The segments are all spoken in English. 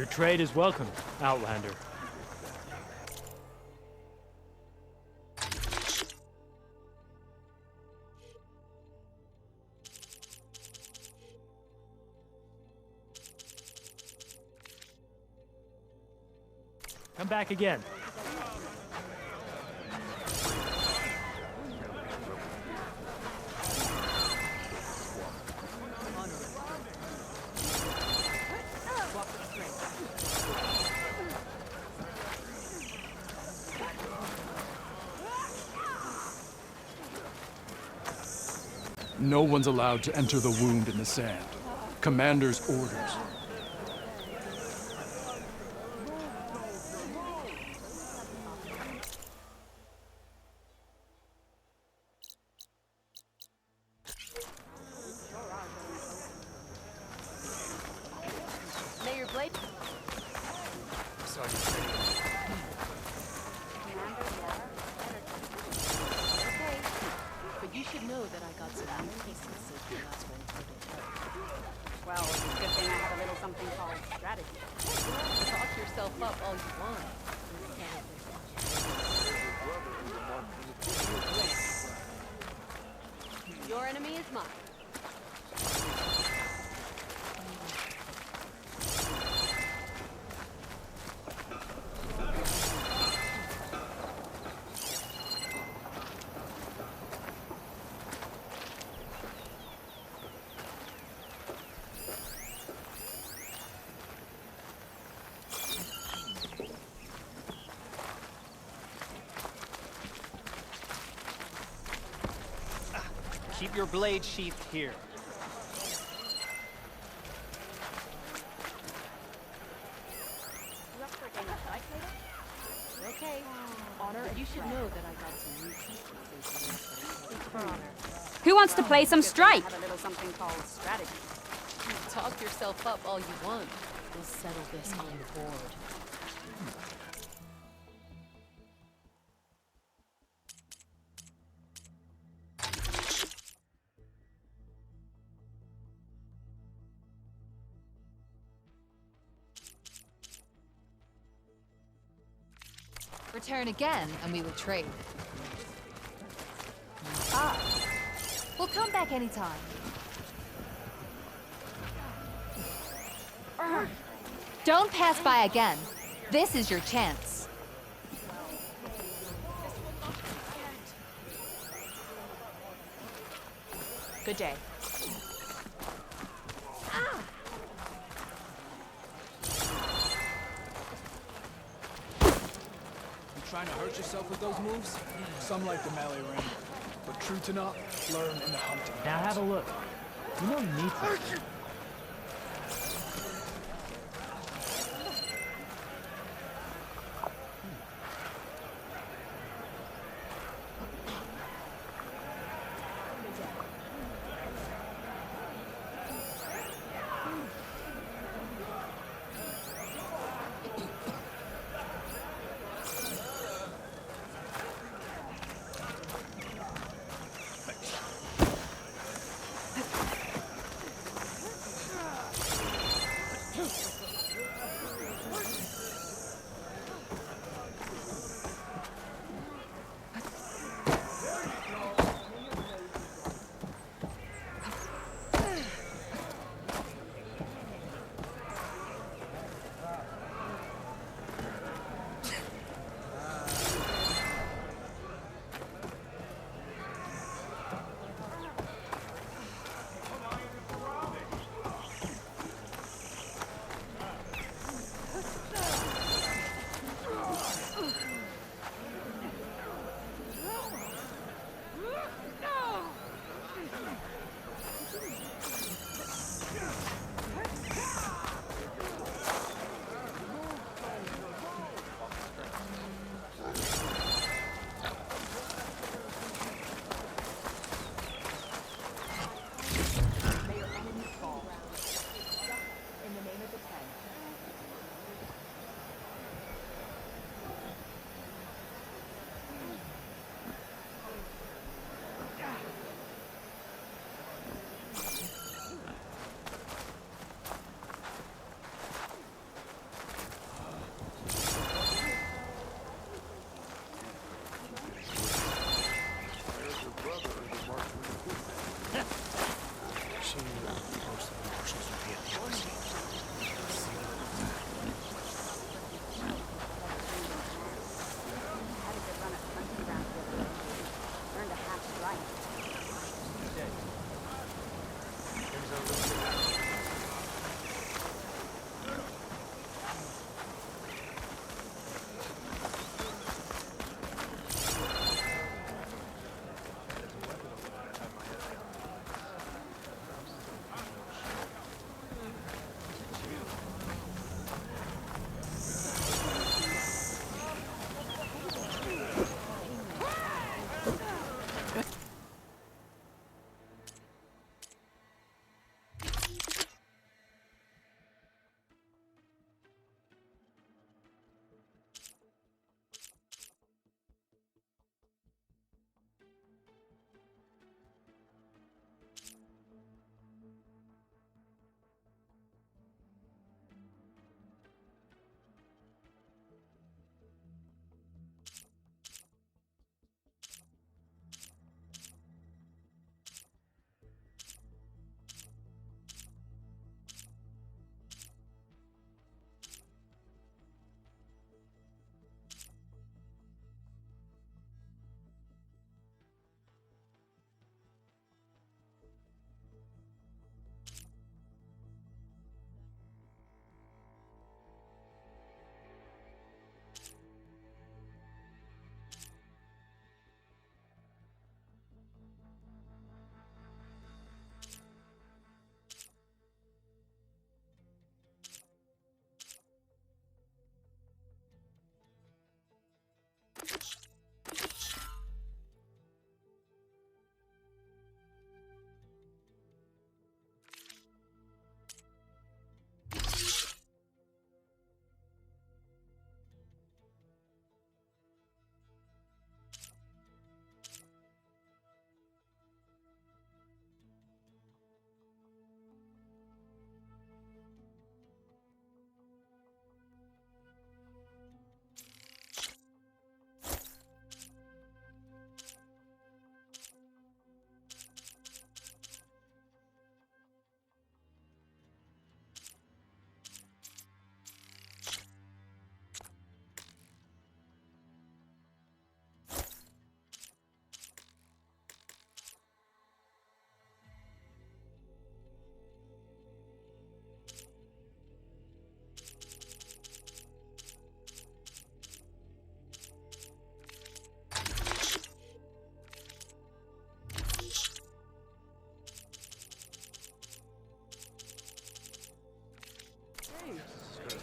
Your trade is welcome, Outlander. Come back again. No one's allowed to enter the wound in the sand. Commander's orders. Lay your blade. Sorry to say. Okay, but you should know that I got some new pieces of the last one. Well, it's a good thing I have a little something called strategy. Talk yourself up all you want. Your enemy is mine. Keep your blade sheathed here. You up for a game of dice later? Okay. Honor, you should know that I got some new pieces. For honor. Who wants to play some Good thing I Strike? have a little something called strategy. Talk yourself up all you want. We'll settle this on the board. Return again, and we will trade. We'll come back anytime. Don't pass by again. This is your chance. Good day. You trying to hurt yourself with those moves? Some like the melee ring. But true to not, learn in the hunting. Now have a look. You know Nita.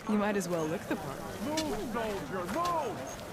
You might as well lick the part. Move, soldier, move!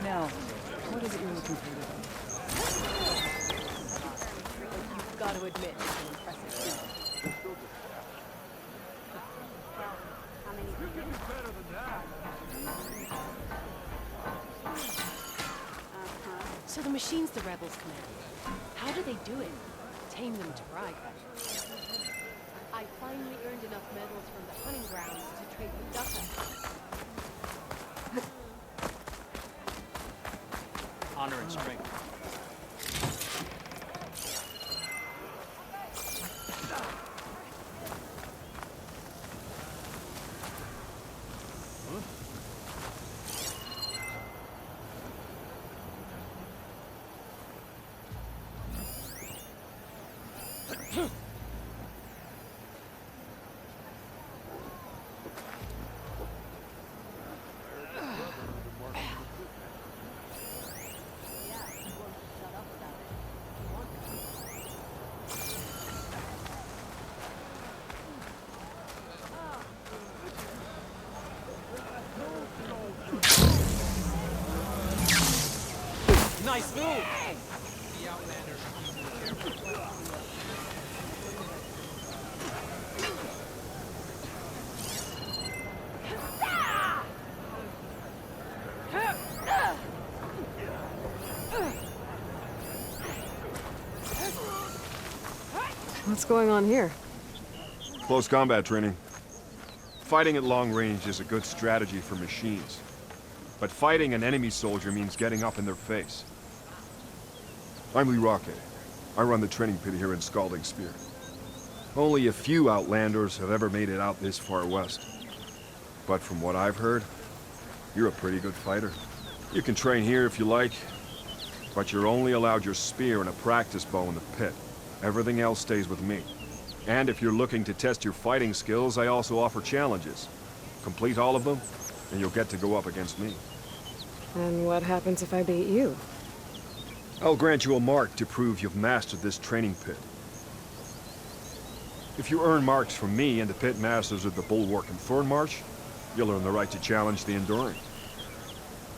Now, what is it you're looking for today? You've got to admit, it's an impressive feat. How many do you do? So the machines the rebels command, how do they do it? Tame them to ride. I finally earned enough medals from the hunting grounds to trade with Ducka. Honor and strength. Nice move! The Outlander should be more careful. What's going on here? Close combat training. Fighting at long range is a good strategy for machines. But fighting an enemy soldier means getting up in their face. I'm Lee Rocket. I run the training pit here in Scalding Spear. Only a few Outlanders have ever made it out this far west. But from what I've heard, you're a pretty good fighter. You can train here if you like, but you're only allowed your spear and a practice bow in the pit. Everything else stays with me. And if you're looking to test your fighting skills, I also offer challenges. Complete all of them, and you'll get to go up against me. And what happens if I beat you? I'll grant you a mark to prove you've mastered this training pit. If you earn marks from me and the pit masters of the Bulwark and Thorn March, you'll earn the right to challenge the Enduring.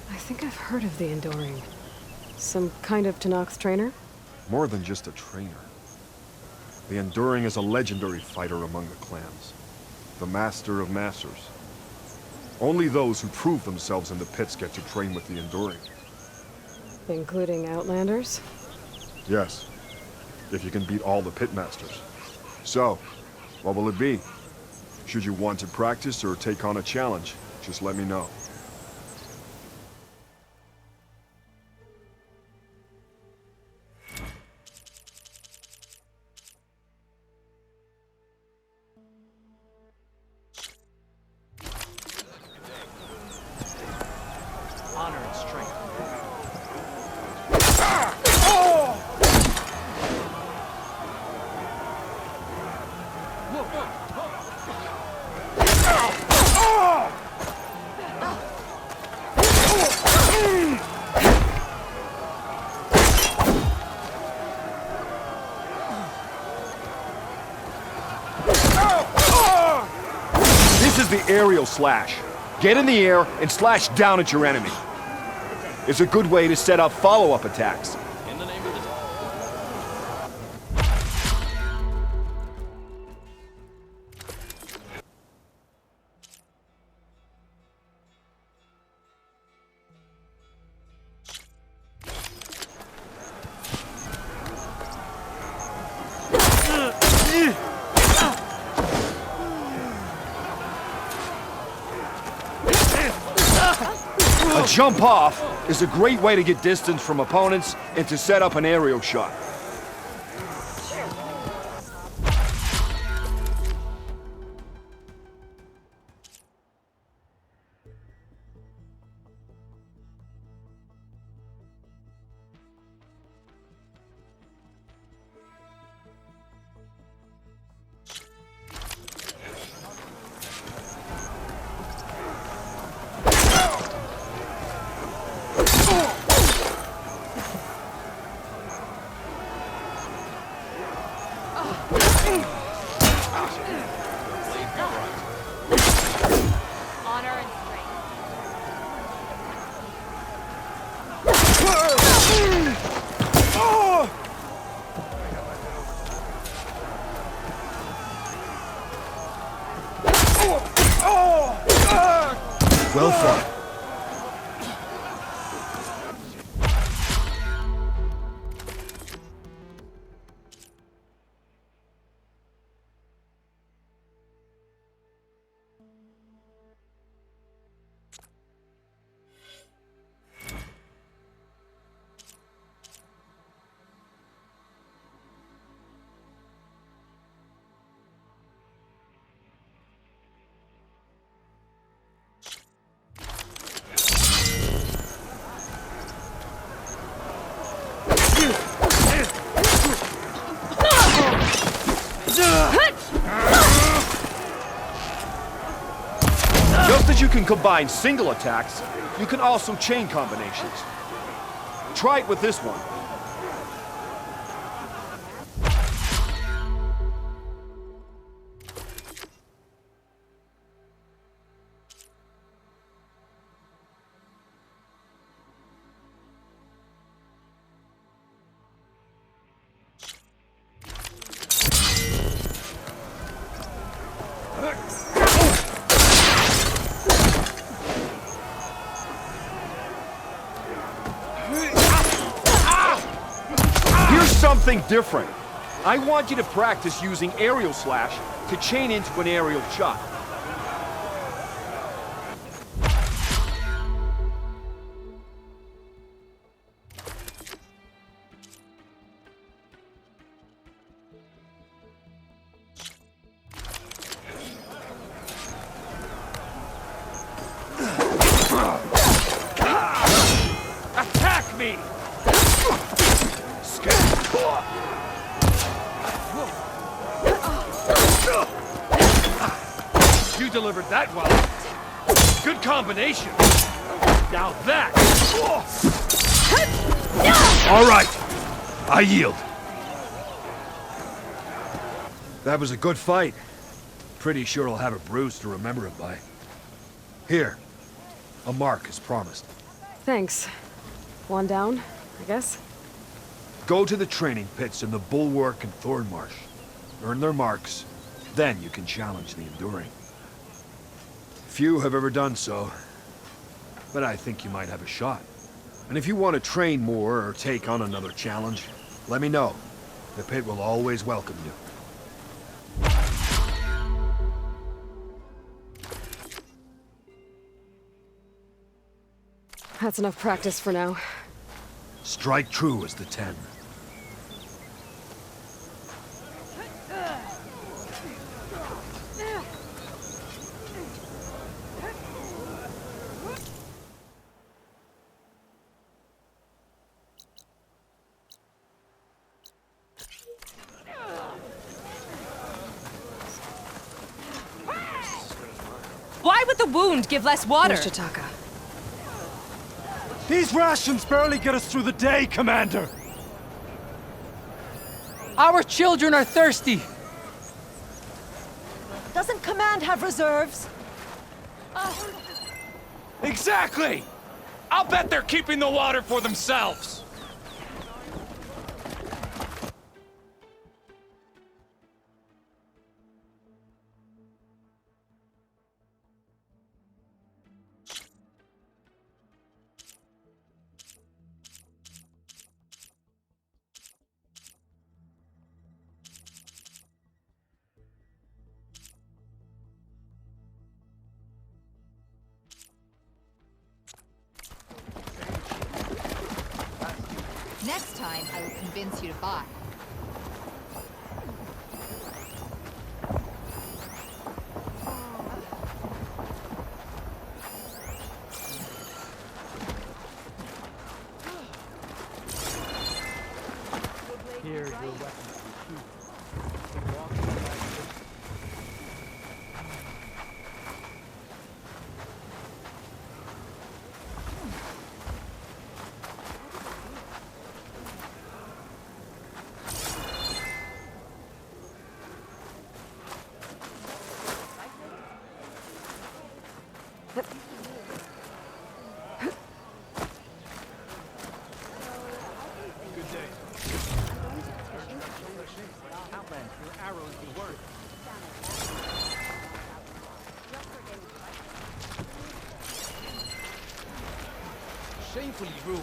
I think I've heard of the Enduring. Some kind of Tenakth trainer? More than just a trainer. The Enduring is a legendary fighter among the clans. The Master of Masters. Only those who prove themselves in the pits get to train with the Enduring. Including Outlanders? Yes, if you can beat all the pit masters. So, what will it be? Should you want to practice or take on a challenge, just let me know. Honor and strength. This is the aerial slash. Get in the air and slash down at your enemy. It's a good way to set up follow-up attacks. In the name of the... A jump off is a great way to get distance from opponents and to set up an aerial shot. Honor and strength. Well fought. Just as you can combine single attacks, you can also chain combinations. Try it with this one. Something different. I want you to practice using aerial slash to chain into an aerial shot. Attack me! You delivered that well. Good combination. Now that. All right. I yield. That was a good fight. Pretty sure I'll have a bruise to remember it by. Here. A mark as promised. Thanks. One down, I guess? Go to the training pits in the Bulwark and Thornmarsh. Earn their marks. Then you can challenge the Enduring. Few have ever done so, but I think you might have a shot. And if you want to train more or take on another challenge, let me know. The pit will always welcome you. That's enough practice for now. Strike true as the 10. Why would the wound give less water? Here's Chitaka. These rations barely get us through the day, Commander! Our children are thirsty! Doesn't Command have reserves? Exactly! I'll bet they're keeping the water for themselves! Next time, I will convince you to buy. Here, your weapons will shoot. Walk inside this. Outland, your arrows be worth. Shamefully rude.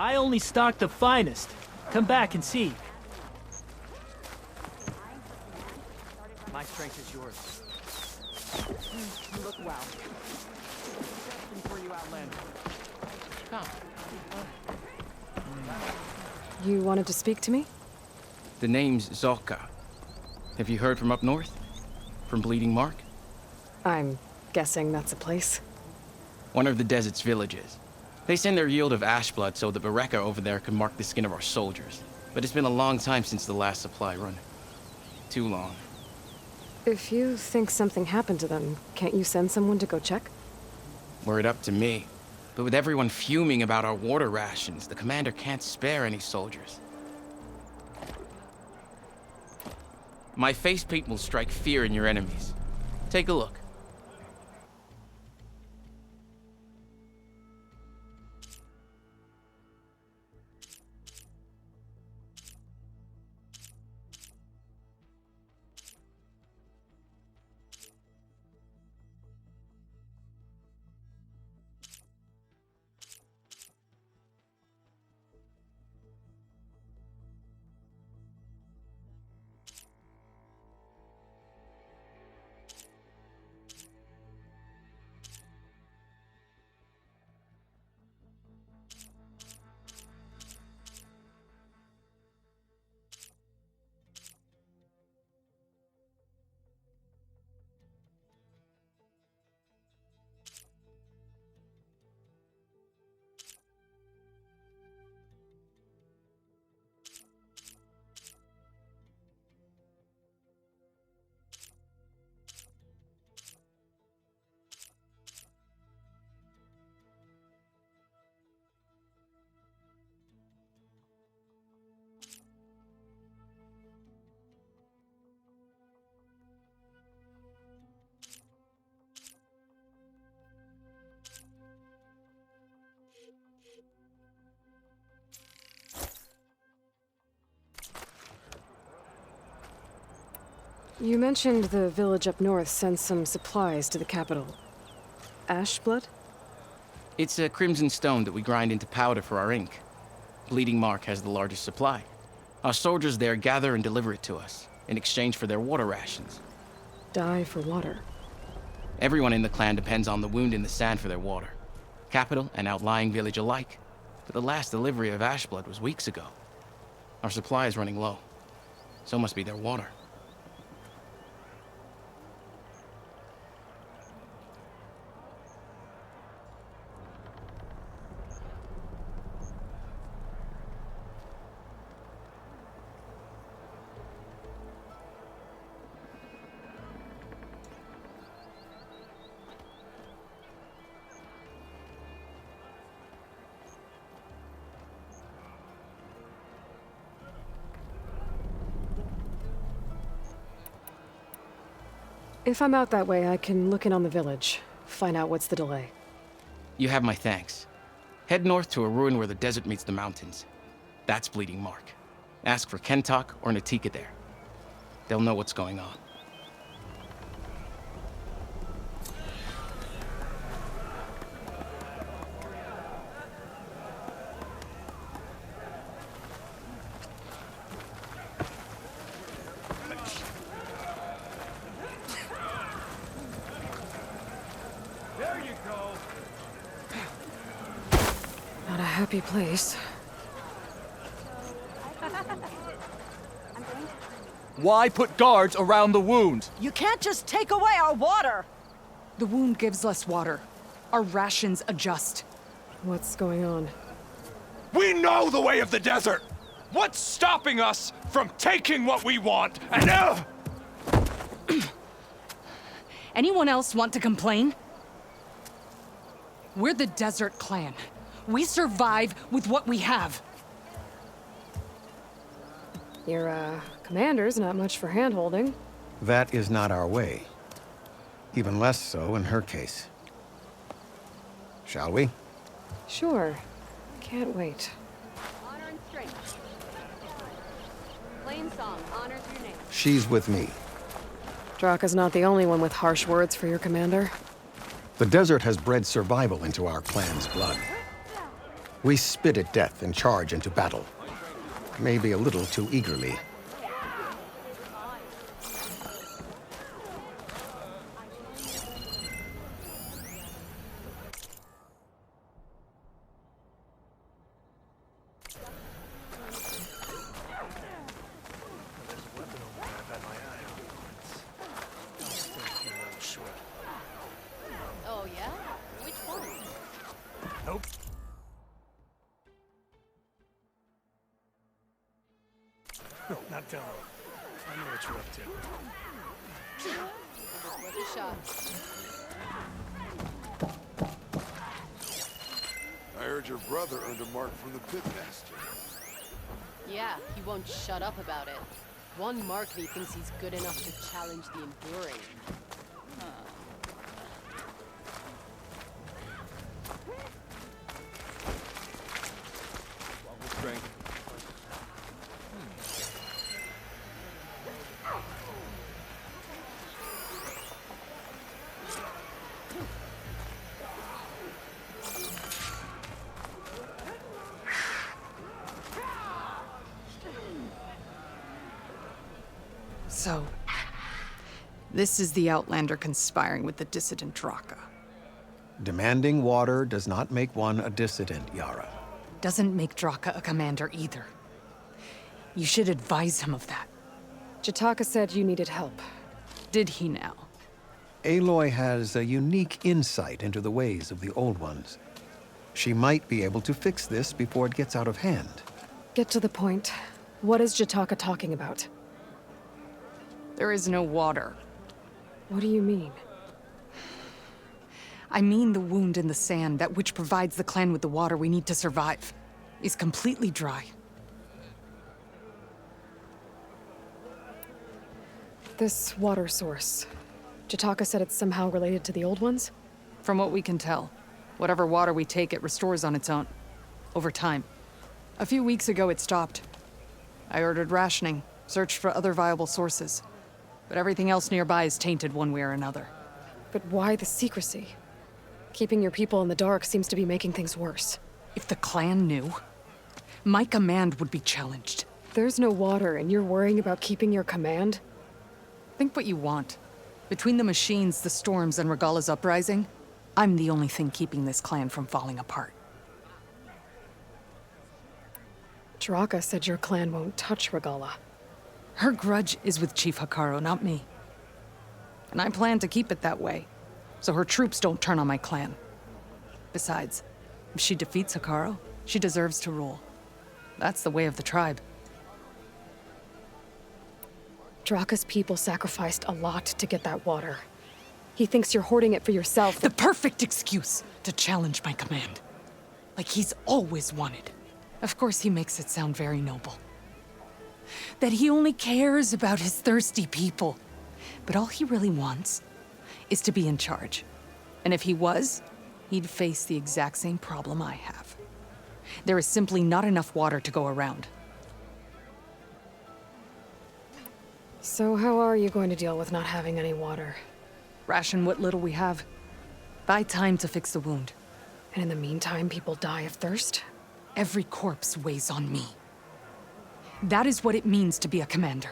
I only stock the finest. Come back and see. My strength is yours. You look well. For you, Outlander. Come. You wanted to speak to me? The name's Zolka. Have you heard from up north? From Bleeding Mark? I'm guessing that's a place. One of the desert's villages. They send their yield of ash blood so the Bereka over there can mark the skin of our soldiers. But it's been a long time since the last supply run. Too long. If you think something happened to them, can't you send someone to go check? Were it up to me. But with everyone fuming about our water rations, the commander can't spare any soldiers. My face paint will strike fear in your enemies. Take a look. You mentioned the village up north sent some supplies to the capital. Ashblood? It's a crimson stone that we grind into powder for our ink. Bleeding Mark has the largest supply. Our soldiers there gather and deliver it to us, in exchange for their water rations. Die for water. Everyone in the clan depends on the wound in the sand for their water. Capital and outlying village alike. But the last delivery of Ashblood was weeks ago. Our supply is running low. So must be their water. If I'm out that way, I can look in on the village, find out what's the delay. You have my thanks. Head north to a ruin where the desert meets the mountains. That's Bleeding Mark. Ask for Kentok or Natika there. They'll know what's going on. Not a happy place. Why put guards around the wound? You can't just take away our water! The wound gives less water. Our rations adjust. What's going on? We know the way of the desert! What's stopping us from taking what we want and Anyone else want to complain? We're the Desert Clan. We survive with what we have. Your, commander's not much for hand-holding. That is not our way. Even less so in her case. Shall we? Sure. Can't wait. Honor and strength. Plain song honors your name. She's with me. Draka's not the only one with harsh words for your commander. The desert has bred survival into our clan's blood. We spit at death and charge into battle. Maybe a little too eagerly. Oh yeah? Which one? Nope. No, not telling. I know what you're up to. Worth a shot. I heard your brother earned a mark from the pitmaster. Yeah, he won't shut up about it. One mark and he thinks he's good enough to challenge the Enduring. So, this is the Outlander conspiring with the dissident Draka. Demanding water does not make one a dissident, Yara. Doesn't make Draka a commander either. You should advise him of that. Jataka said you needed help. Did he now? Aloy has a unique insight into the ways of the Old Ones. She might be able to fix this before it gets out of hand. Get to the point. What is Jataka talking about? There is no water. What do you mean? I mean the wound in the sand, that which provides the clan with the water we need to survive, is completely dry. This water source. Jataka said it's somehow related to the Old Ones? From what we can tell, whatever water we take, it restores on its own. Over time. A few weeks ago, it stopped. I ordered rationing, searched for other viable sources. But everything else nearby is tainted one way or another. But why the secrecy? Keeping your people in the dark seems to be making things worse. If the clan knew, my command would be challenged. There's no water, and you're worrying about keeping your command? Think what you want. Between the machines, the storms, and Regala's uprising, I'm the only thing keeping this clan from falling apart. Draka said your clan won't touch Regala. Her grudge is with Chief Hikaru, not me. And I plan to keep it that way, so her troops don't turn on my clan. Besides, if she defeats Hikaru, she deserves to rule. That's the way of the tribe. Draka's people sacrificed a lot to get that water. He thinks you're hoarding it for yourself. The perfect excuse to challenge my command. Like he's always wanted. Of course, he makes it sound very noble. That he only cares about his thirsty people. But all he really wants is to be in charge. And if he was, he'd face the exact same problem I have. There is simply not enough water to go around. So how are you going to deal with not having any water? Ration what little we have. Buy time to fix the wound. And in the meantime, people die of thirst? Every corpse weighs on me. That is what it means to be a commander.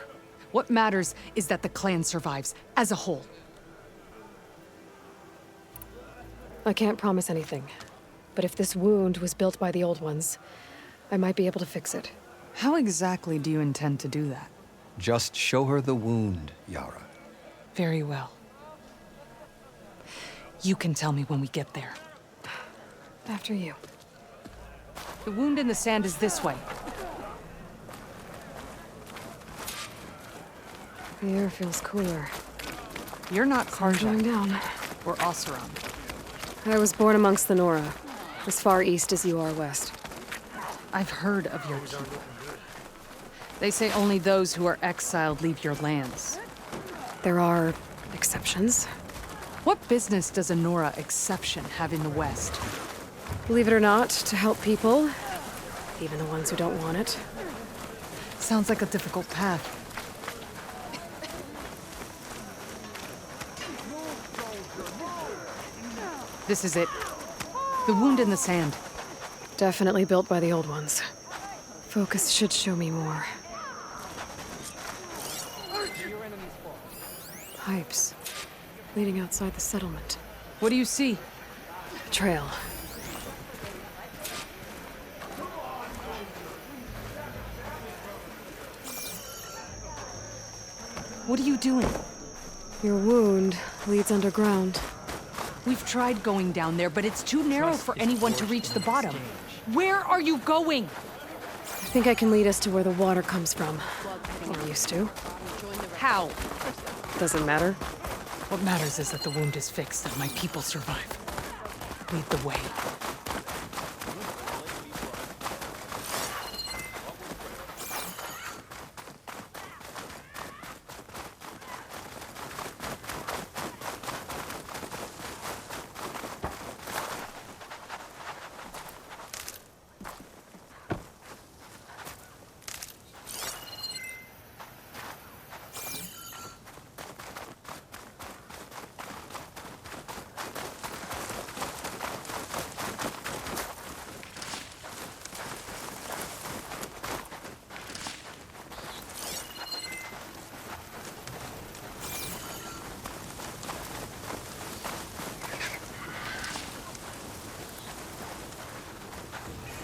What matters is that the clan survives, as a whole. I can't promise anything. But if this wound was built by the old ones, I might be able to fix it. How exactly do you intend to do that? Just show her the wound, Yara. Very well. You can tell me when we get there. After you. The wound in the sand is this way. The air feels cooler. You're not Karja. Going down. Or Oseram. I was born amongst the Nora, as far east as you are west. I've heard of your people. They say only those who are exiled leave your lands. There are exceptions. What business does a Nora exception have in the West? Believe it or not, to help people, even the ones who don't want it. Sounds like a difficult path. This is it. The wound in the sand. Definitely built by the old ones. Focus should show me more. Pipes. Leading outside the settlement. What do you see? A trail. What are you doing? Your wound leads underground. We've tried going down there, but it's too narrow for anyone to reach the bottom. Where are you going? I think I can lead us to where the water comes from. Or used to. How? Doesn't matter. What matters is that the wound is fixed and my people survive. Lead the way.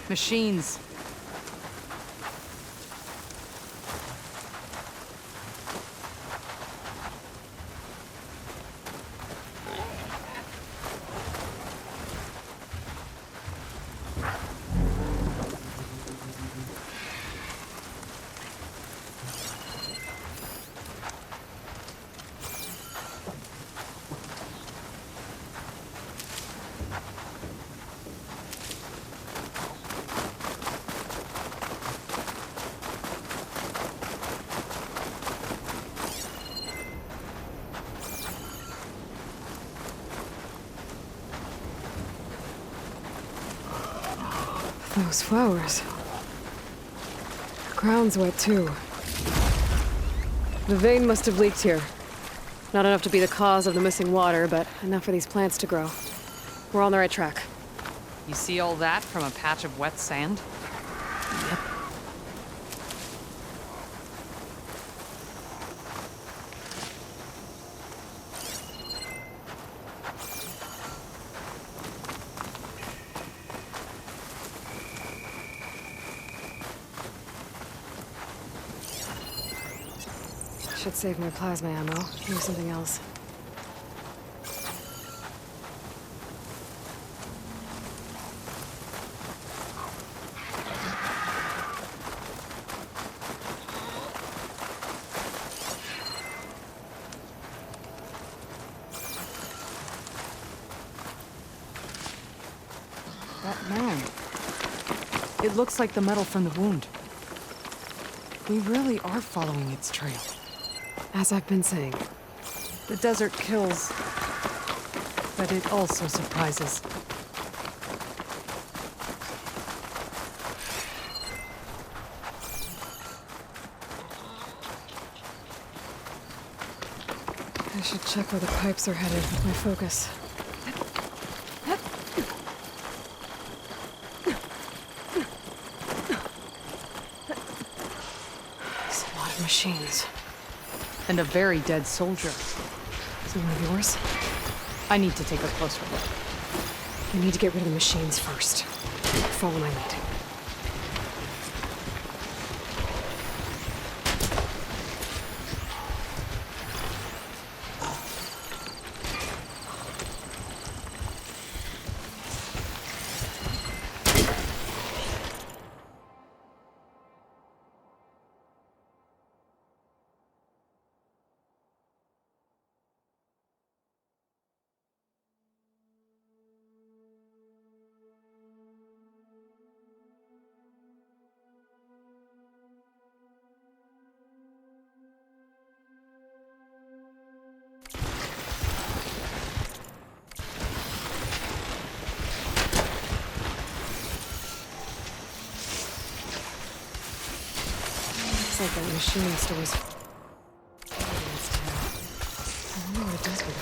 Machines. Those flowers. The ground's wet too. The vein must have leaked here. Not enough to be the cause of the missing water, but enough for these plants to grow. We're on the right track. You see all that from a patch of wet sand? Yep. Should save my plasma ammo. Here's something else. That man. It looks like the metal from the wound. We really are following its trail. As I've been saying. The desert kills, but it also surprises. I should check where the pipes are headed with my focus. It's a lot of machines. And a very dead soldier. Is it one of yours? I need to take a closer look. We need to get rid of the machines first. Follow my lead. Looks like that machine stores. I wonder what it does with it.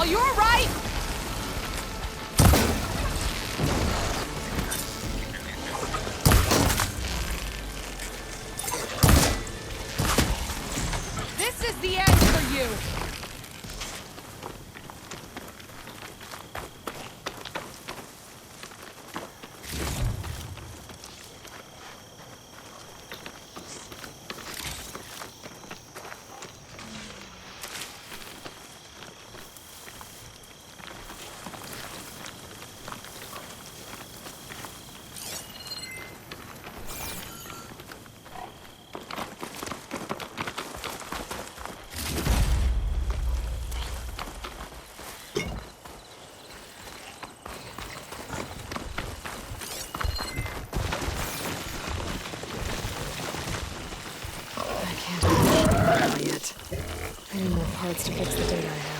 Oh, you're all right? This is the end for you. can't finish it yet. I need more parts to fix the data I have.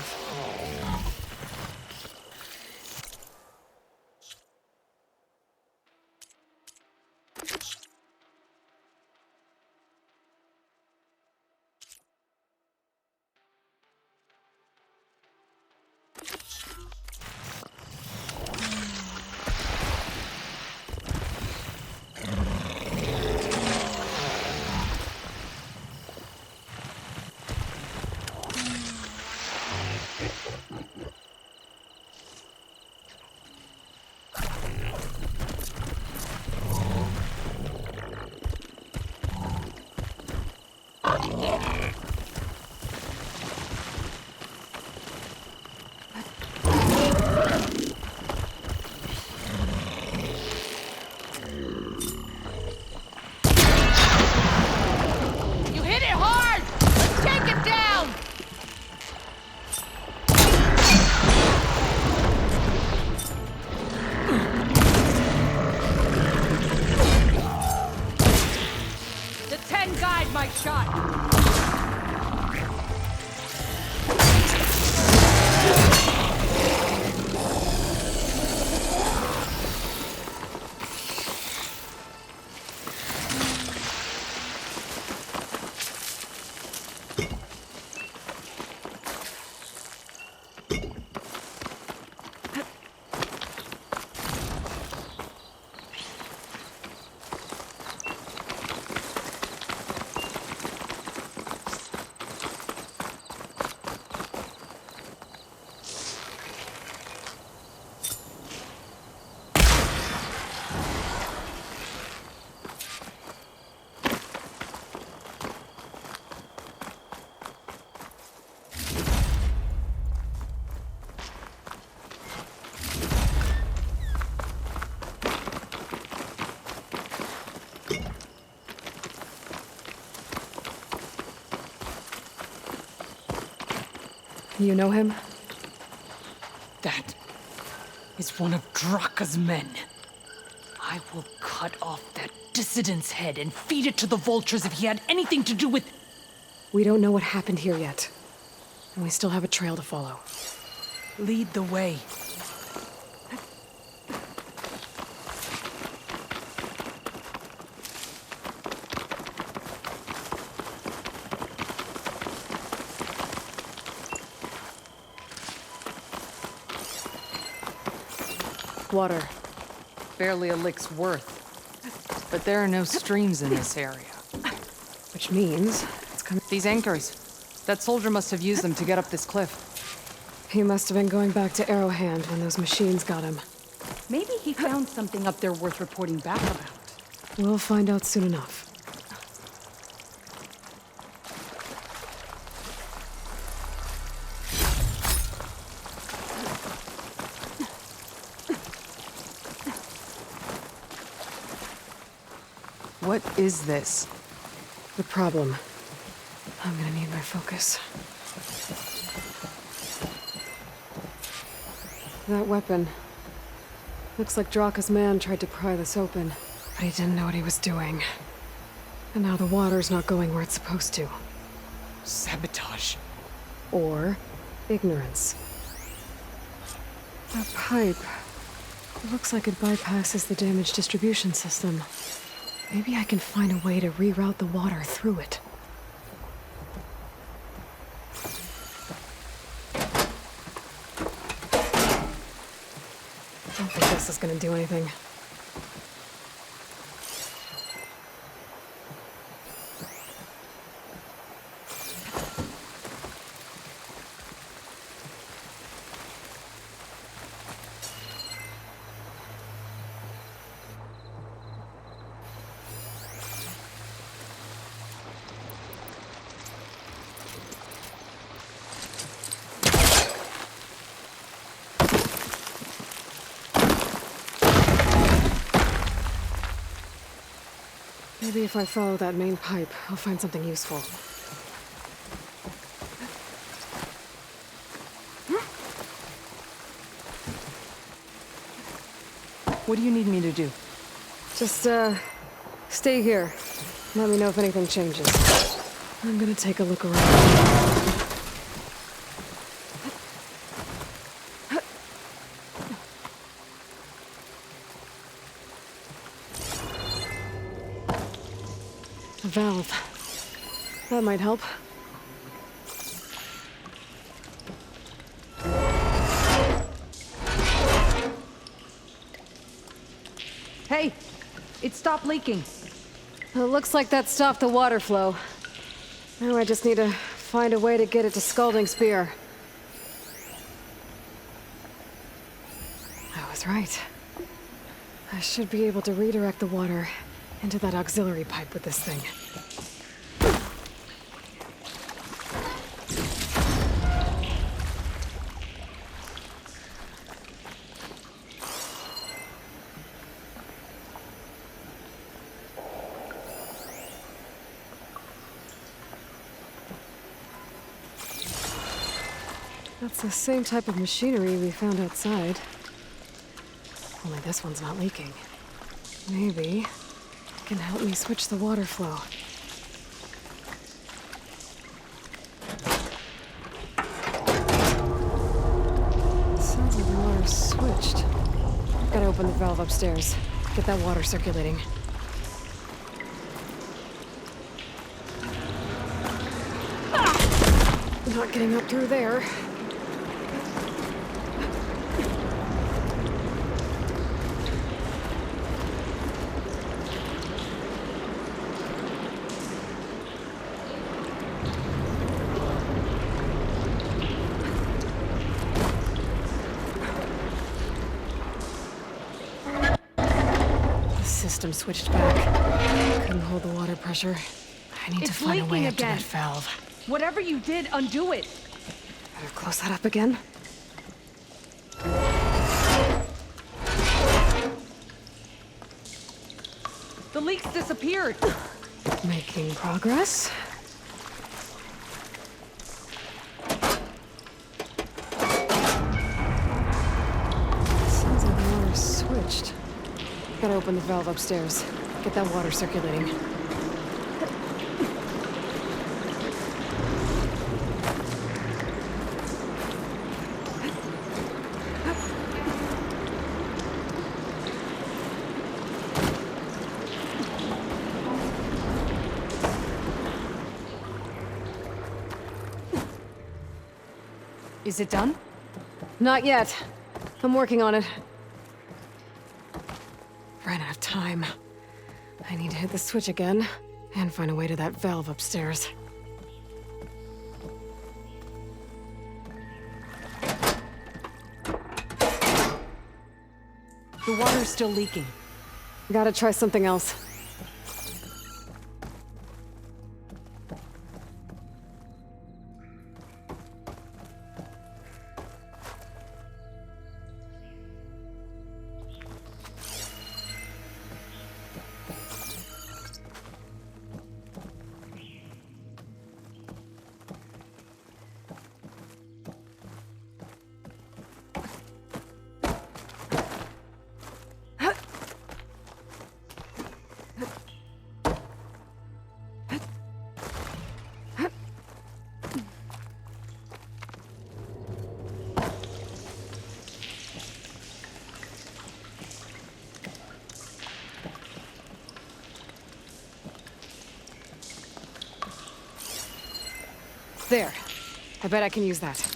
You hit it hard! Let's take it down! The 10 guide my shot. You know him? That is one of Draka's men. I will cut off that dissident's head and feed it to the vultures if he had anything to do with... We don't know what happened here yet. And we still have a trail to follow. Lead the way. Water. Barely a lick's worth. But there are no streams in this area. Which means it's coming. These anchors. That soldier must have used them to get up this cliff. He must have been going back to Arrowhand when those machines got him. Maybe he found something up there worth reporting back about. We'll find out soon enough. What is this? The problem. I'm gonna need my focus. That weapon. Looks like Draka's man tried to pry this open, but he didn't know what he was doing. And now the water's not going where it's supposed to. Sabotage. Or ignorance. That pipe. It looks like it bypasses the damaged distribution system. Maybe I can find a way to reroute the water through it. I don't think this is gonna do anything. Maybe if I follow that main pipe, I'll find something useful. What do you need me to do? Just, stay here. Let me know if anything changes. I'm gonna take a look around. A valve. That might help. Hey, it stopped leaking. It looks like that stopped the water flow. Now I just need to find a way to get it to Scalding Spear. I was right. I should be able to redirect the water into that auxiliary pipe with this thing. That's the same type of machinery we found outside. Only this one's not leaking. Maybe it can help me switch the water flow. Sounds like the water's switched. Gotta open the valve upstairs. Get that water circulating. Not getting up through there. System switched back. Couldn't hold the water pressure. I need to find a way up to that valve. Whatever you did, undo it. Better close that up again. The leaks disappeared. Making progress. Sounds like the water's switched. Gotta open the valve upstairs. Get that water circulating. Is it done? Not yet. I'm working on it. Ran out of time. I need to hit the switch again and find a way to that valve upstairs. The water's still leaking. Gotta try something else. There. I bet I can use that.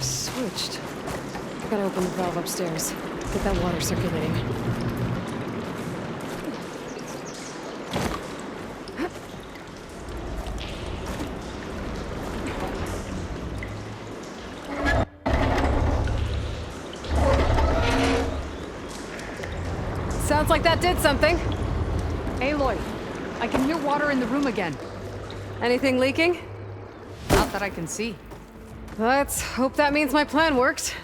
Switched. Gotta open the valve upstairs. Get that water circulating. Sounds like that did something. Aloy, I can hear water in the room again. Anything leaking? Not that I can see. Let's hope that means my plan worked.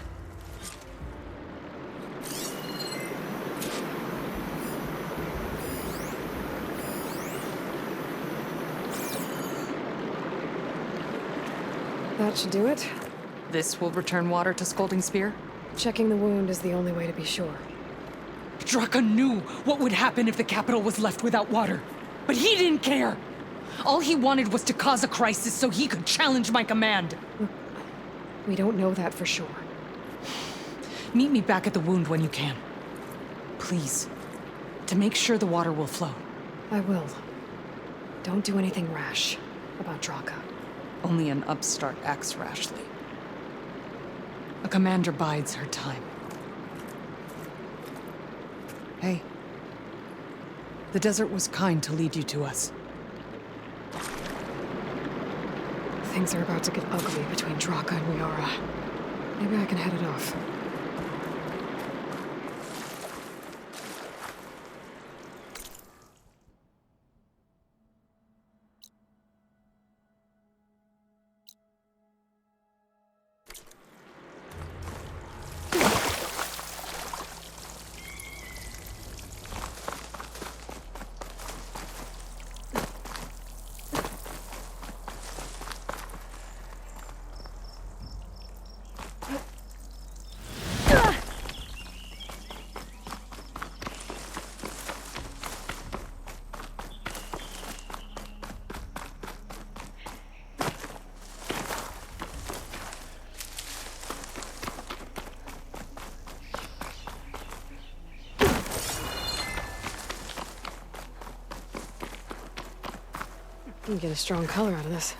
That should do it. This will return water to Scalding Spear? Checking the wound is the only way to be sure. Draka knew what would happen if the capital was left without water. But he didn't care! All he wanted was to cause a crisis so he could challenge my command. We don't know that for sure. Meet me back at the wound when you can. Please. To make sure the water will flow. I will. Don't do anything rash about Draka. Only an upstart acts rashly. A commander bides her time. Hey. The desert was kind to lead you to us. Things are about to get ugly between Draka and Miara. Maybe I can head it off. You can get a strong color out of this.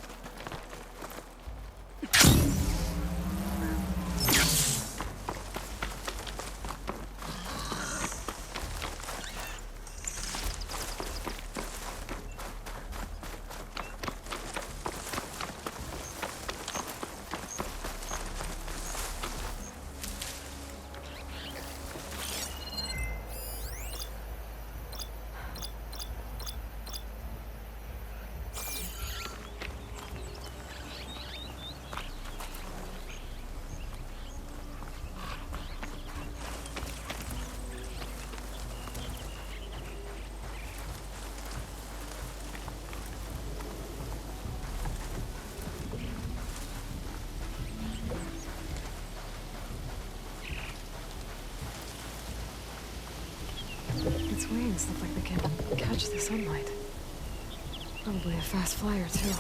Its wings look like they can catch the sunlight. Probably a fast flyer, too.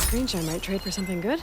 Screenshot might trade for something good.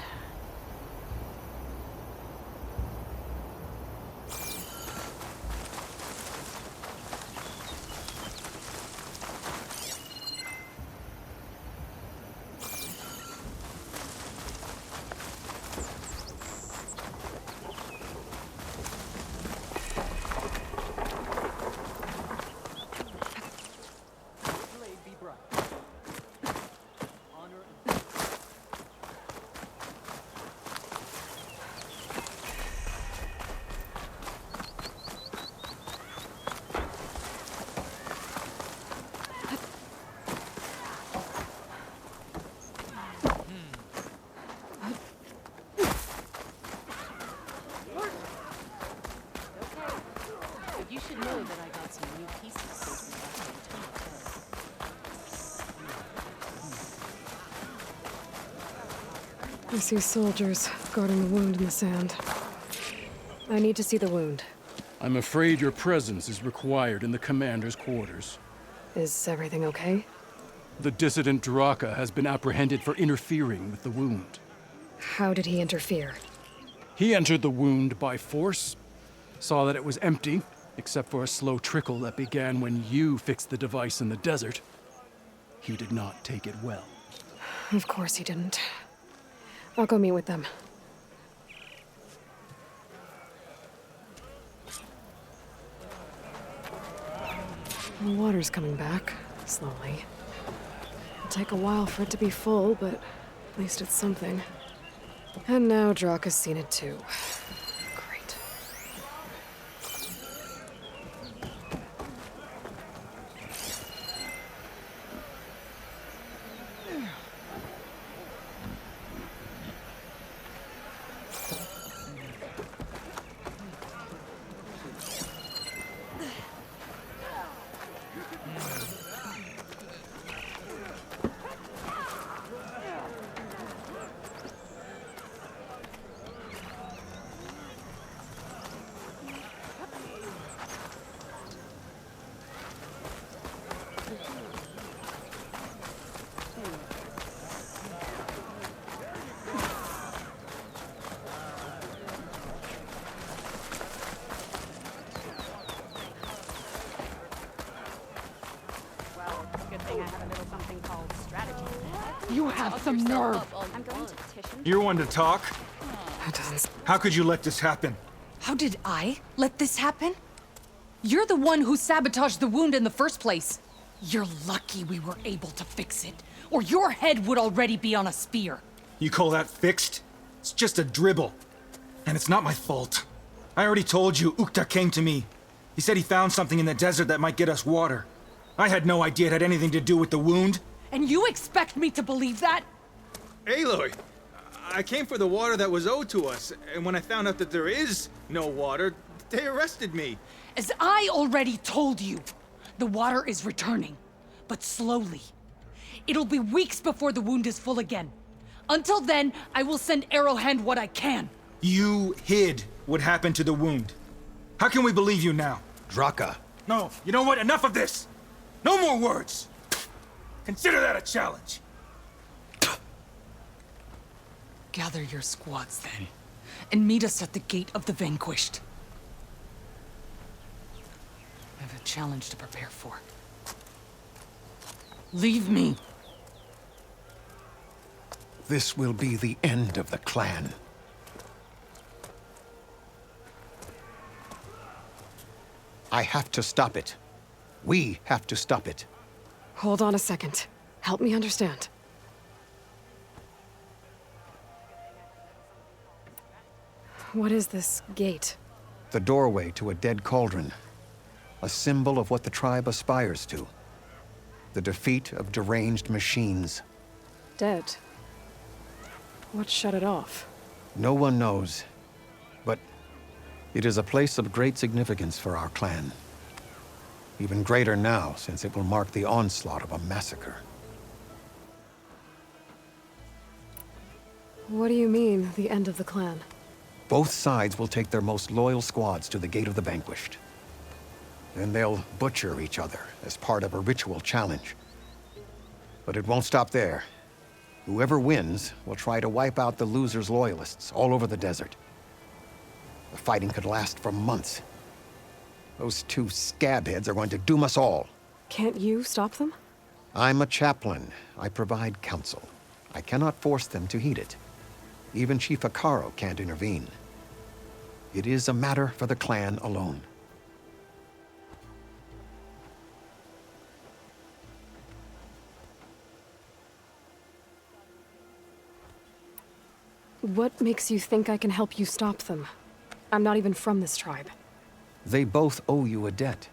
You should know that I got some new pieces since we left. I see soldiers guarding the wound in the sand. I need to see the wound. I'm afraid your presence is required in the commander's quarters. Is everything okay? The dissident Draka has been apprehended for interfering with the wound. How did he interfere? He entered the wound by force, saw that it was empty, except for a slow trickle that began when you fixed the device in the desert. He did not take it well. Of course he didn't. I'll go meet with them. The water's coming back, slowly. It'll take a while for it to be full, but at least it's something. And now Draka's seen it too. Great. You have some nerve. I'm going to petition. You're one to talk. How could you let this happen? How did I let this happen? You're the one who sabotaged the wound in the first place. You're lucky we were able to fix it, or your head would already be on a spear. You call that fixed? It's just a dribble. And it's not my fault. I already told you, Ukta came to me. He said he found something in the desert that might get us water. I had no idea it had anything to do with the wound. And you expect me to believe that? Aloy, I came for the water that was owed to us, and when I found out that there is no water, they arrested me. As I already told you, the water is returning, but slowly. It'll be weeks before the wound is full again. Until then, I will send Arrowhand what I can. You hid what happened to the wound. How can we believe you now? Draka. No, you know what? Enough of this! No more words! Consider that a challenge. Gather your squads then, and meet us at the Gate of the Vanquished. I have a challenge to prepare for. Leave me. This will be the end of the clan. I have to stop it. We have to stop it. Hold on a second. Help me understand. What is this gate? The doorway to a dead cauldron. A symbol of what the tribe aspires to. The defeat of deranged machines. Dead. What shut it off? No one knows. But it is a place of great significance for our clan. Even greater now, since it will mark the onslaught of a massacre. What do you mean, the end of the clan? Both sides will take their most loyal squads to the Gate of the Vanquished. Then they'll butcher each other as part of a ritual challenge. But it won't stop there. Whoever wins will try to wipe out the loser's loyalists all over the desert. The fighting could last for months. Those two scabheads are going to doom us all. Can't you stop them? I'm a chaplain. I provide counsel. I cannot force them to heed it. Even Chief Hikaru can't intervene. It is a matter for the clan alone. What makes you think I can help you stop them? I'm not even from this tribe. They both owe you a debt.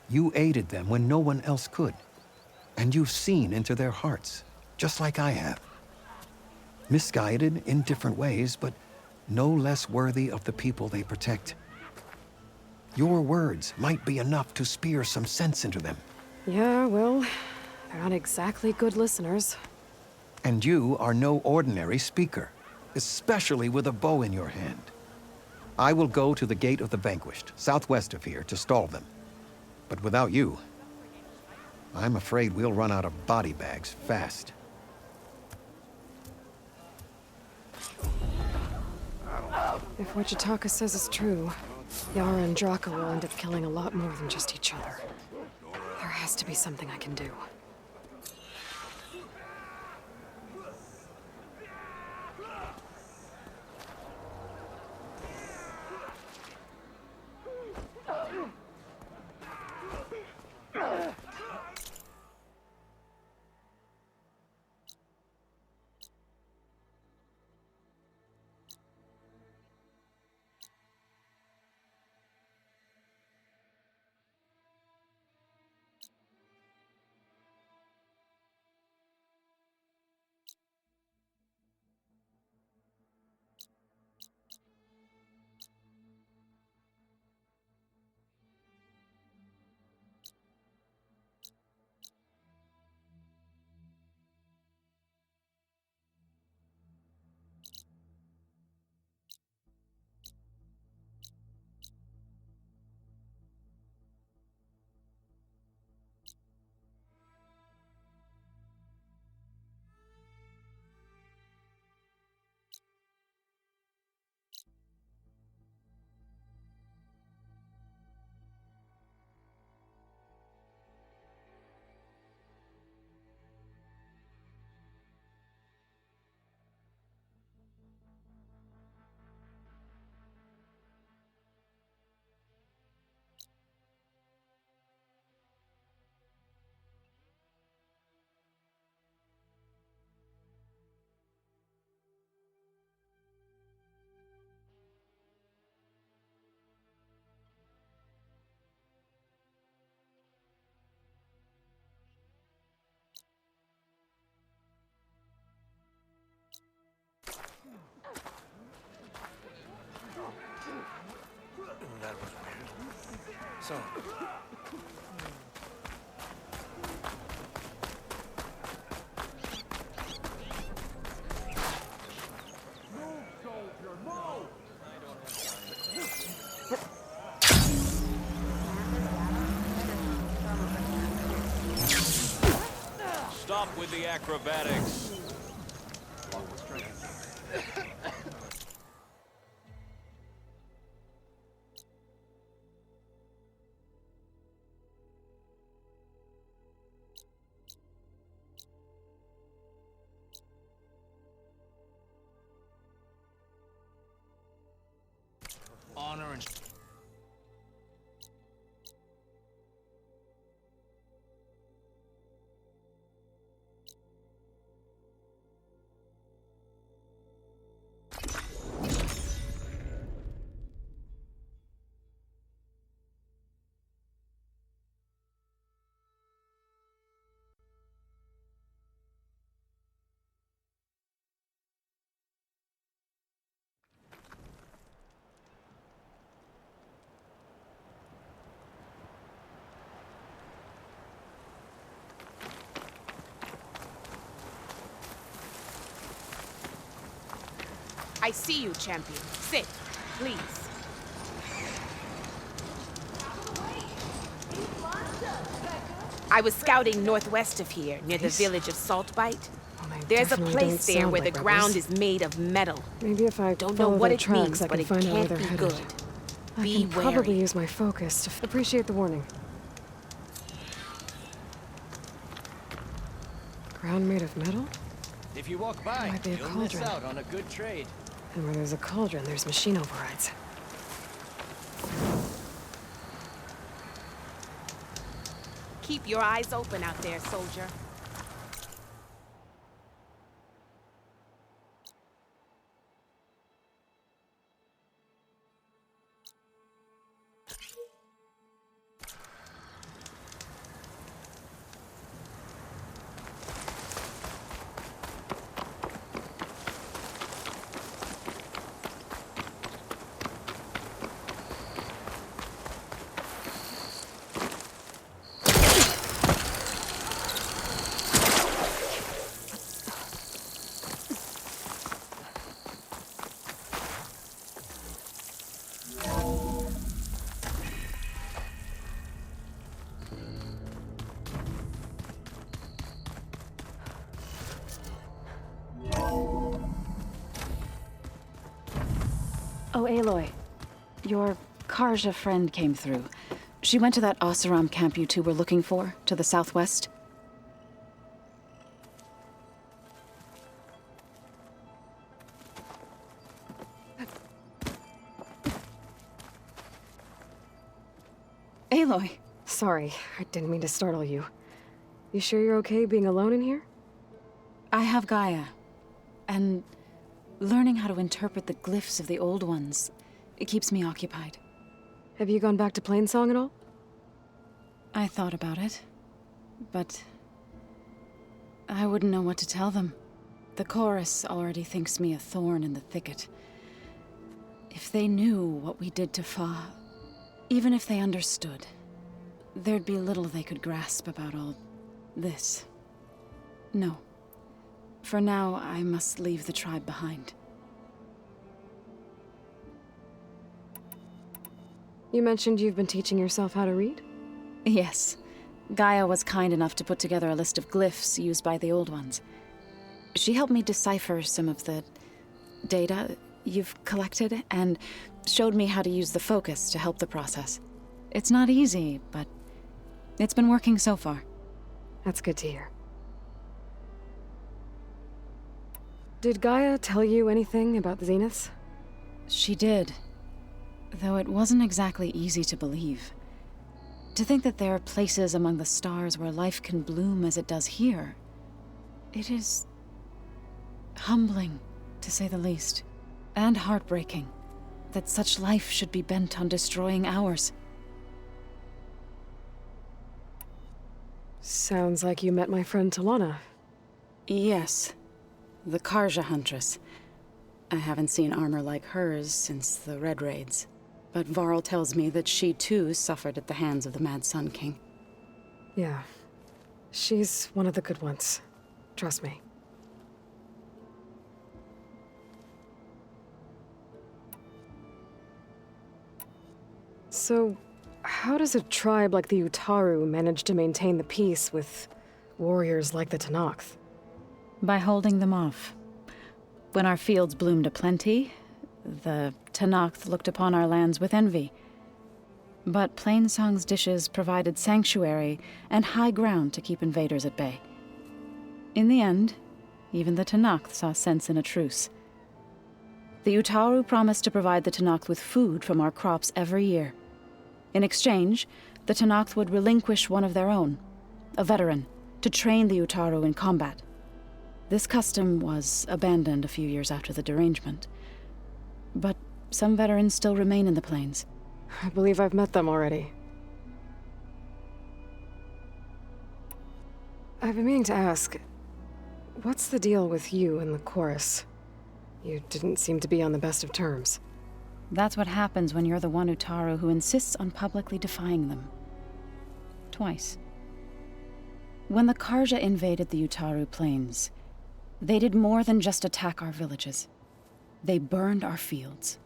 You aided them when no one else could. And you've seen into their hearts, just like I have. Misguided in different ways, but no less worthy of the people they protect. Your words might be enough to spear some sense into them. Yeah, well, they're not exactly good listeners. And you are no ordinary speaker, especially with a bow in your hand. I will go to the Gate of the Vanquished, southwest of here, to stall them. But without you, I'm afraid we'll run out of body bags fast. If what Jataka says is true, Yara and Draka will end up killing a lot more than just each other. There has to be something I can do. That was weird. So... Stop with the acrobatics. Honor and... I see you, champion. Sit, please. I was scouting northwest of here, near the village of Saltbite. There's a definitely place don't there sound where like the rebels. ground is made of metal. Maybe if I Don't know follow what their it tracks, means, I but can it find out where can't they're be headed. good. I Be can probably wary. use my focus to appreciate the warning. Ground made of metal? If you walk by, Might be a you'll miss cauldron. out on a good trade. And where there's a cauldron, there's machine overrides. Keep your eyes open out there, soldier. Oh, Aloy. Your Karja friend came through. She went to that Oseram camp you two were looking for, to the southwest. Aloy. Sorry, I didn't mean to startle you. You sure you're okay being alone in here? I have Gaia. And learning how to interpret the glyphs of the old ones, it keeps me occupied. Have you gone back to Plainsong at all? I thought about it, but I wouldn't know what to tell them. The chorus already thinks me a thorn in the thicket. If they knew what we did to Fa, even if they understood, there'd be little they could grasp about all this. No. For now, I must leave the tribe behind. You mentioned you've been teaching yourself how to read? Yes. Gaia was kind enough to put together a list of glyphs used by the old ones. She helped me decipher some of the data you've collected, and showed me how to use the focus to help the process. It's not easy, but it's been working so far. That's good to hear. Did Gaia tell you anything about the Zeniths? She did. Though it wasn't exactly easy to believe. To think that there are places among the stars where life can bloom as it does here, it is humbling, to say the least, and heartbreaking that such life should be bent on destroying ours. Sounds like you met my friend Talana. Yes. The Karja Huntress. I haven't seen armor like hers since the Red Raids. But Varl tells me that she too suffered at the hands of the Mad Sun King. Yeah. She's one of the good ones. Trust me. So, how does a tribe like the Utaru manage to maintain the peace with warriors like the Tenakth? By holding them off. When our fields bloomed aplenty, the Tenakth looked upon our lands with envy. But Plainsong's dishes provided sanctuary and high ground to keep invaders at bay. In the end, even the Tenakth saw sense in a truce. The Utaru promised to provide the Tenakth with food from our crops every year. In exchange, the Tenakth would relinquish one of their own, a veteran, to train the Utaru in combat. This custom was abandoned a few years after the derangement. But some veterans still remain in the plains. I believe I've met them already. I've been meaning to ask, what's the deal with you and the chorus? You didn't seem to be on the best of terms. That's what happens when you're the one Utaru who insists on publicly defying them. Twice. When the Karja invaded the Utaru plains, they did more than just attack our villages. They burned our fields,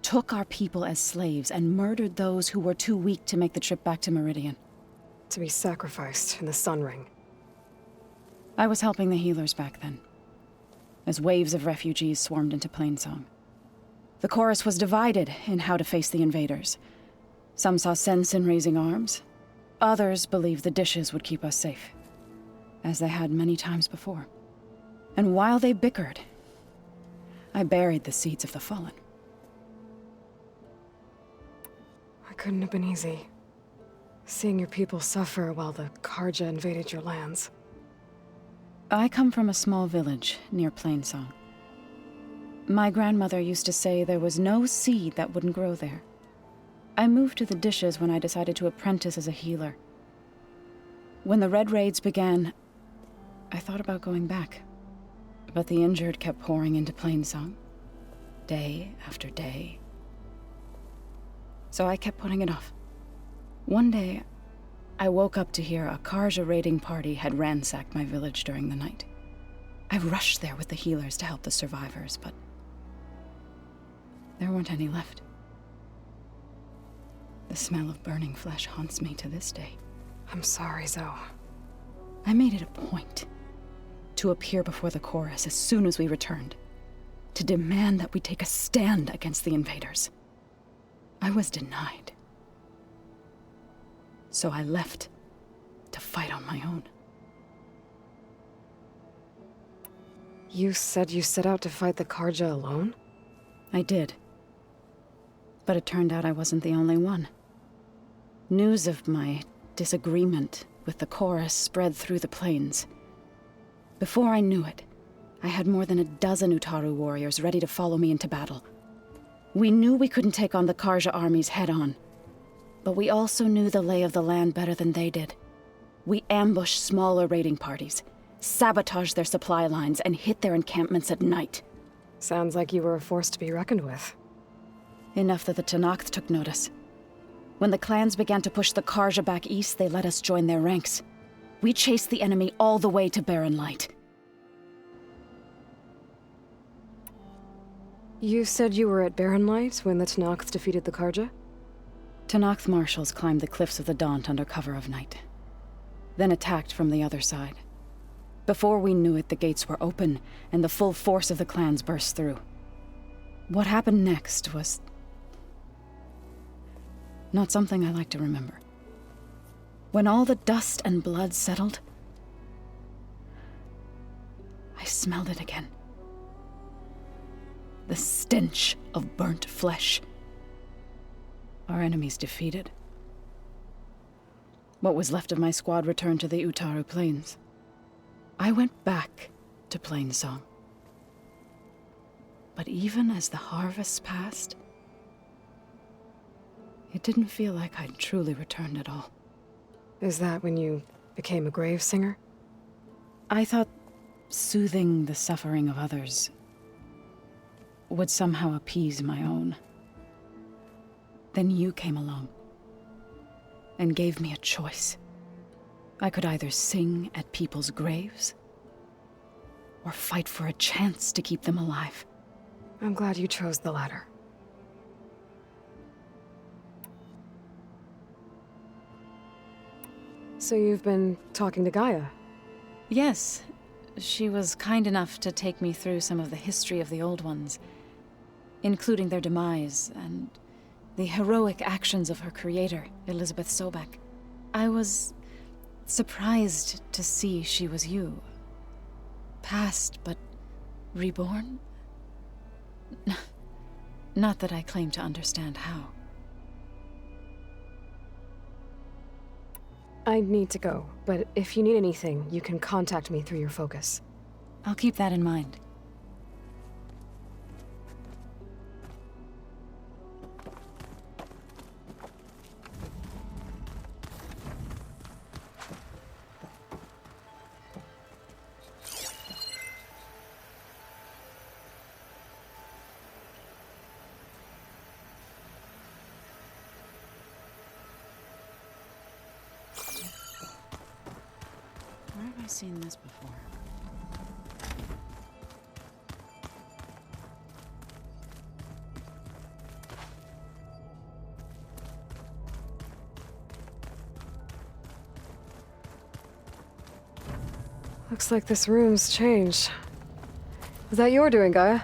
took our people as slaves, and murdered those who were too weak to make the trip back to Meridian. To be sacrificed in the Sun Ring. I was helping the healers back then, as waves of refugees swarmed into Plainsong. The chorus was divided in how to face the invaders. Some saw sense in raising arms. Others believed the dishes would keep us safe, as they had many times before. And while they bickered, I buried the seeds of the fallen. It couldn't have been easy. Seeing your people suffer while the Karja invaded your lands. I come from a small village near Plainsong. My grandmother used to say there was no seed that wouldn't grow there. I moved to the dishes when I decided to apprentice as a healer. When the Red Raids began, I thought about going back. But the injured kept pouring into Plainsong, day after day. So I kept putting it off. One day, I woke up to hear a Karja raiding party had ransacked my village during the night. I rushed there with the healers to help the survivors, but there weren't any left. The smell of burning flesh haunts me to this day. I'm sorry, Zoe. I made it a point to appear before the chorus as soon as we returned, to demand that we take a stand against the invaders. I was denied. So I left to fight on my own. You said you set out to fight the Karja alone? I did. But it turned out I wasn't the only one. News of my disagreement with the chorus spread through the plains. Before I knew it, I had more than a dozen Utaru warriors ready to follow me into battle. We knew we couldn't take on the Karja armies head-on, but we also knew the lay of the land better than they did. We ambushed smaller raiding parties, sabotaged their supply lines, and hit their encampments at night. Sounds like you were a force to be reckoned with. Enough that the Tenakth took notice. When the clans began to push the Karja back east, they let us join their ranks. We chased the enemy all the way to Barren Light. You said you were at Barren Light when the Tenakth defeated the Karja? Tenakth marshals climbed the cliffs of the Daunt under cover of night, then attacked from the other side. Before we knew it, the gates were open, and the full force of the clans burst through. What happened next was not something I like to remember. When all the dust and blood settled, I smelled it again. The stench of burnt flesh. Our enemies defeated. What was left of my squad returned to the Utaru Plains. I went back to Plainsong. But even as the harvests passed, it didn't feel like I'd truly returned at all. Is that when you became a grave singer? I thought soothing the suffering of others would somehow appease my own. Then you came along and gave me a choice. I could either sing at people's graves or fight for a chance to keep them alive. I'm glad you chose the latter. So you've been talking to Gaia? Yes. She was kind enough to take me through some of the history of the Old Ones, including their demise and the heroic actions of her creator, Elizabeth Sobek. I was surprised to see she was you. Past, but reborn? Not that I claim to understand how. I need to go, but if you need anything, you can contact me through your focus. I'll keep that in mind. Where have I seen this before? Looks like this room's changed. Was that your doing, Gaia?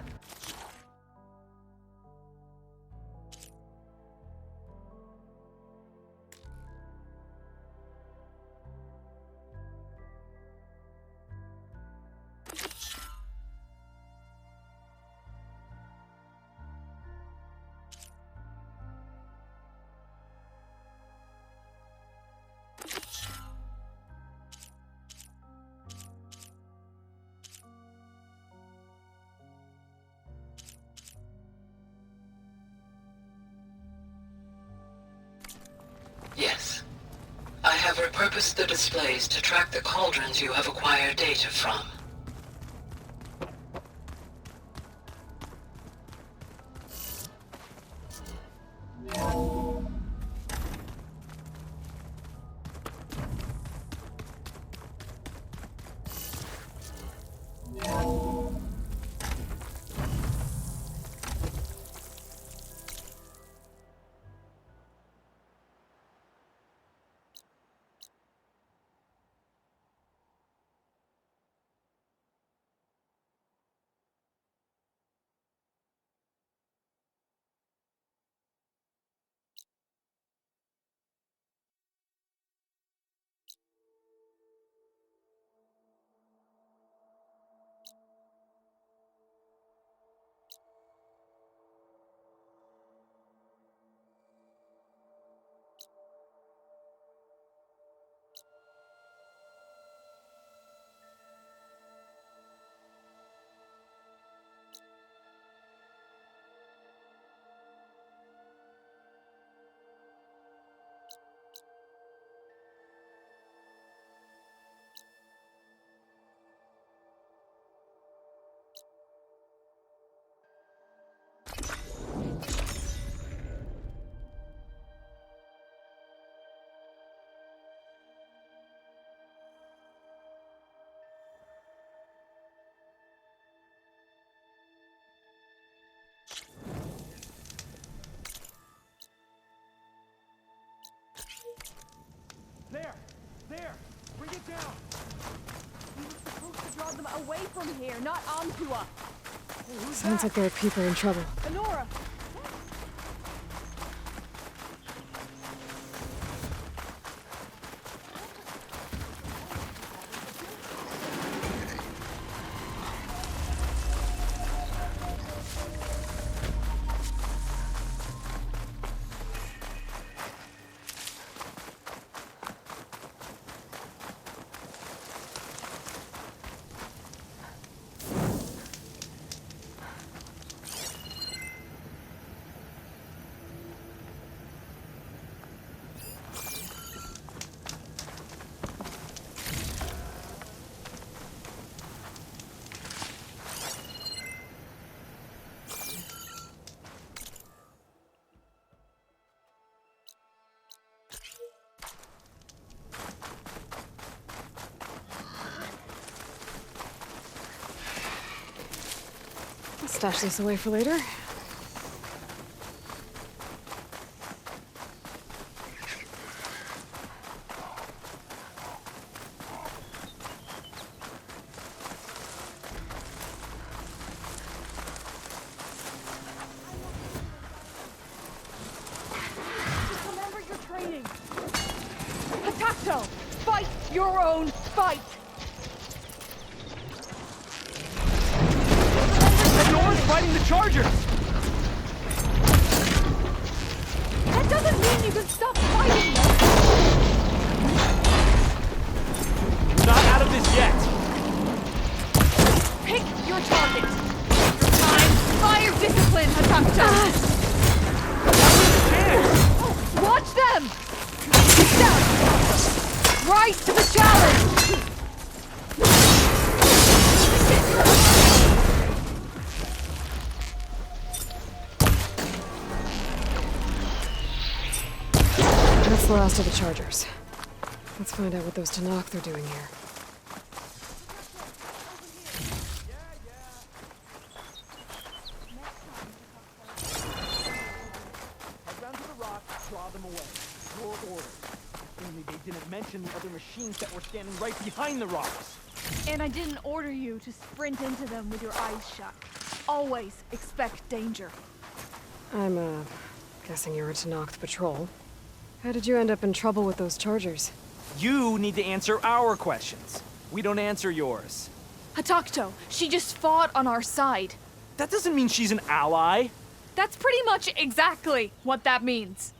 Yes. I have repurposed the displays to track the cauldrons you have acquired data from. There! Bring it down! We were supposed to draw them away from here, not onto us. Sounds like there are people in trouble. Honora! I'll stash this away for later. Just remember your training. Hatato! Fight your own fight! Nora's fighting the Chargers! That doesn't mean you can stop fighting them! Not out of this yet! Pick your target! Your time, fire discipline, Hatato! Watch them! Down! Rise to the challenge! That's the last of the Chargers. Let's find out what those Tanakh are doing here. Head round to the rock, draw them away. Your order. Only they didn't mention the other machines that were standing right behind the rocks. And I didn't order you to sprint into them with your eyes shut. Always expect danger. I'm, guessing you were to knock the patrol. How did you end up in trouble with those Chargers? You need to answer our questions. We don't answer yours. Hatakto, she just fought on our side. That doesn't mean she's an ally. That's pretty much exactly what that means.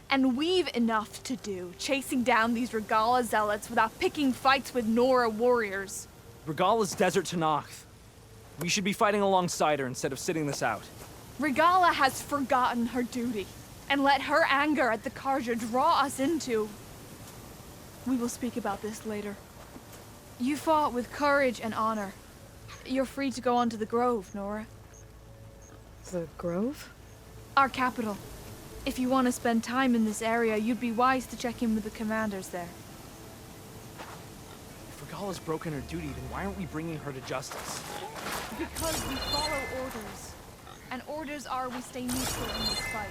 And we've enough to do chasing down these Regala zealots without picking fights with Nora warriors. Regala's Desert Tenakth. We should be fighting alongside her instead of sitting this out. Regala has forgotten her duty and let her anger at the Karja draw us into... We will speak about this later. You fought with courage and honor. You're free to go on to the Grove, Nora. The Grove? Our capital. If you want to spend time in this area, you'd be wise to check in with the commanders there. If Regala's broken her duty, then why aren't we bringing her to justice? Because we follow orders. And orders are we stay neutral in this fight.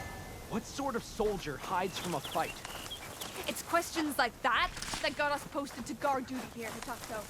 What sort of soldier hides from a fight? It's questions like that that got us posted to guard duty here, Hatakto.